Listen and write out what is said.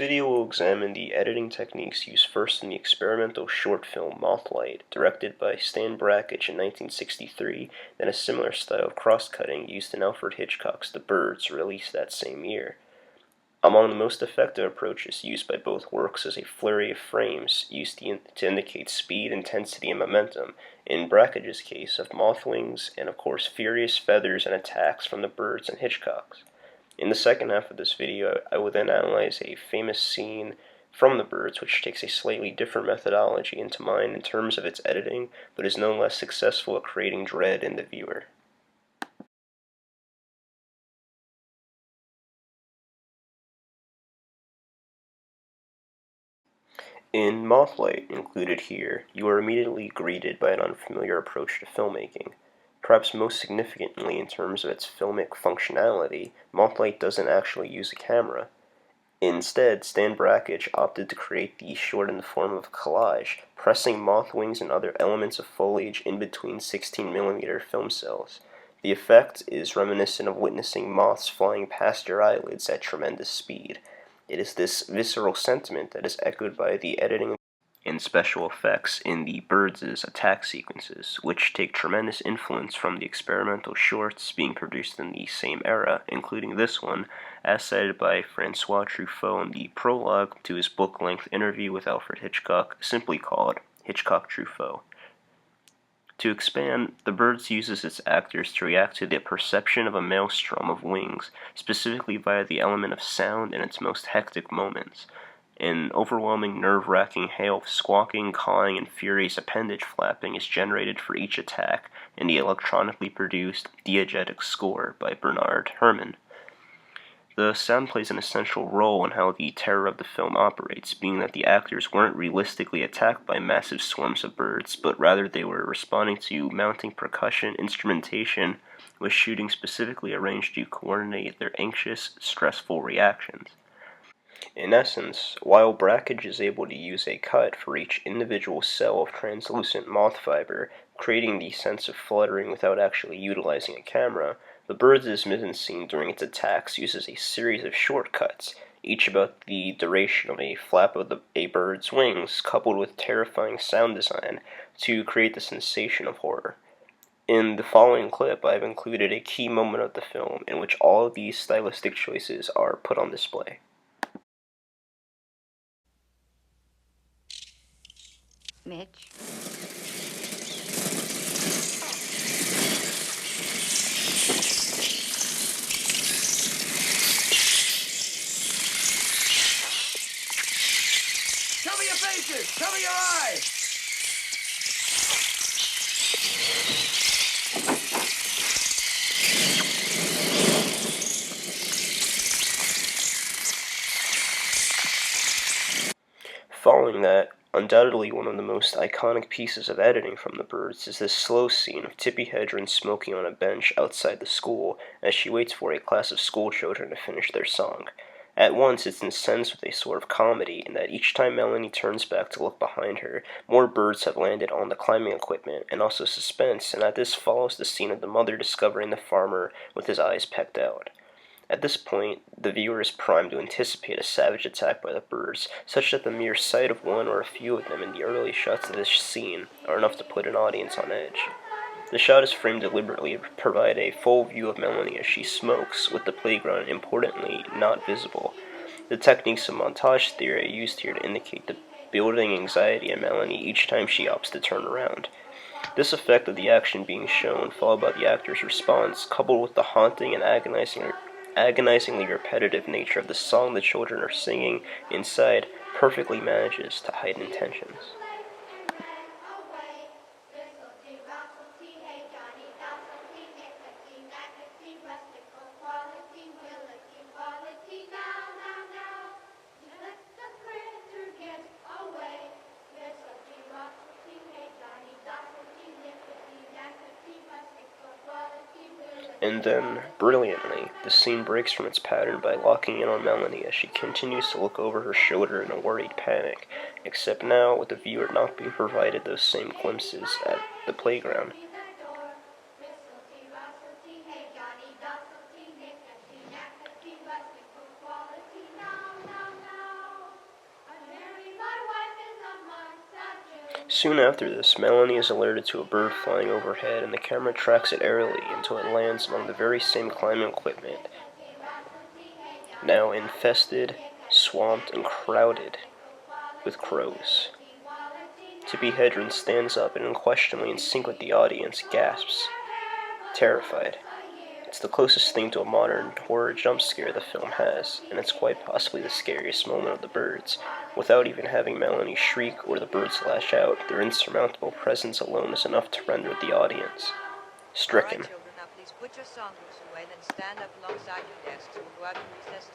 video will examine the editing techniques used first in the experimental short film Mothlight, directed by Stan Brakhage in 1963, then a similar style of cross-cutting used in Alfred Hitchcock's The Birds, released that same year. Among the most effective approaches used by both works is a flurry of frames used to indicate speed, intensity, and momentum, in Brakhage's case of moth wings, and of course furious feathers and attacks from the birds in Hitchcock's. In the second half of this video, I will then analyze a famous scene from The Birds, which takes a slightly different methodology into mind in terms of its editing, but is no less successful at creating dread in the viewer. In Mothlight, included here, you are immediately greeted by an unfamiliar approach to filmmaking. Perhaps most significantly in terms of its filmic functionality, Mothlight doesn't actually use a camera. Instead, Stan Brakhage opted to create the short in the form of collage, pressing moth wings and other elements of foliage in between 16mm film cells. The effect is reminiscent of witnessing moths flying past your eyelids at tremendous speed. It is this visceral sentiment that is echoed by the editing and special effects in the Birds' attack sequences, which take tremendous influence from the experimental shorts being produced in the same era, including this one, as cited by Francois Truffaut in the prologue to his book-length interview with Alfred Hitchcock, simply called Hitchcock-Truffaut. To expand, The Birds uses its actors to react to the perception of a maelstrom of wings, specifically via the element of sound in its most hectic moments. An overwhelming, nerve-wracking hail of squawking, cawing, and furious appendage flapping is generated for each attack in the electronically produced diegetic score by Bernard Herrmann. The sound plays an essential role in how the terror of the film operates, being that the actors weren't realistically attacked by massive swarms of birds, but rather they were responding to mounting percussion instrumentation with shooting specifically arranged to coordinate their anxious, stressful reactions. In essence, while Brakhage is able to use a cut for each individual cell of translucent moth fiber, creating the sense of fluttering without actually utilizing a camera, The Birds' mise-en-scene during its attacks uses a series of shortcuts, each about the duration of a flap of a bird's wings, coupled with terrifying sound design, to create the sensation of horror. In the following clip, I have included a key moment of the film in which all of these stylistic choices are put on display. Mitch. Cover your faces! Cover your eyes! Following that, undoubtedly one of the most iconic pieces of editing from The Birds is this slow scene of Tippi Hedren smoking on a bench outside the school as she waits for a class of schoolchildren to finish their song. At once, it's incensed with a sort of comedy in that each time Melanie turns back to look behind her, more birds have landed on the climbing equipment, and also suspense, and that this follows the scene of the mother discovering the farmer with his eyes pecked out. At this point, the viewer is primed to anticipate a savage attack by the birds, such that the mere sight of one or a few of them in the early shots of this scene are enough to put an audience on edge. The shot is framed deliberately to provide a full view of Melanie as she smokes, with the playground importantly not visible. The techniques of montage theory are used here to indicate the building anxiety in Melanie each time she opts to turn around. This effect of the action being shown, followed by the actor's response, coupled with the haunting and agonizingly repetitive nature of the song the children are singing inside, perfectly manages to heighten tensions. And then, brilliantly, the scene breaks from its pattern by locking in on Melanie as she continues to look over her shoulder in a worried panic, except now with the viewer not being provided those same glimpses at the playground. Soon after this, Melanie is alerted to a bird flying overhead, and the camera tracks it airily until it lands among the very same climbing equipment, now infested, swamped, and crowded with crows. Tippi Hedren stands up and, unquestionably in sync with the audience, gasps, terrified. It's the closest thing to a modern horror jump scare the film has, and it's quite possibly the scariest moment of the birds. Without even having Melanie shriek or the birds lash out, their insurmountable presence alone is enough to render the audience stricken. All right, children, now please put your songbooks away, then stand up alongside your desks. We'll go out to recess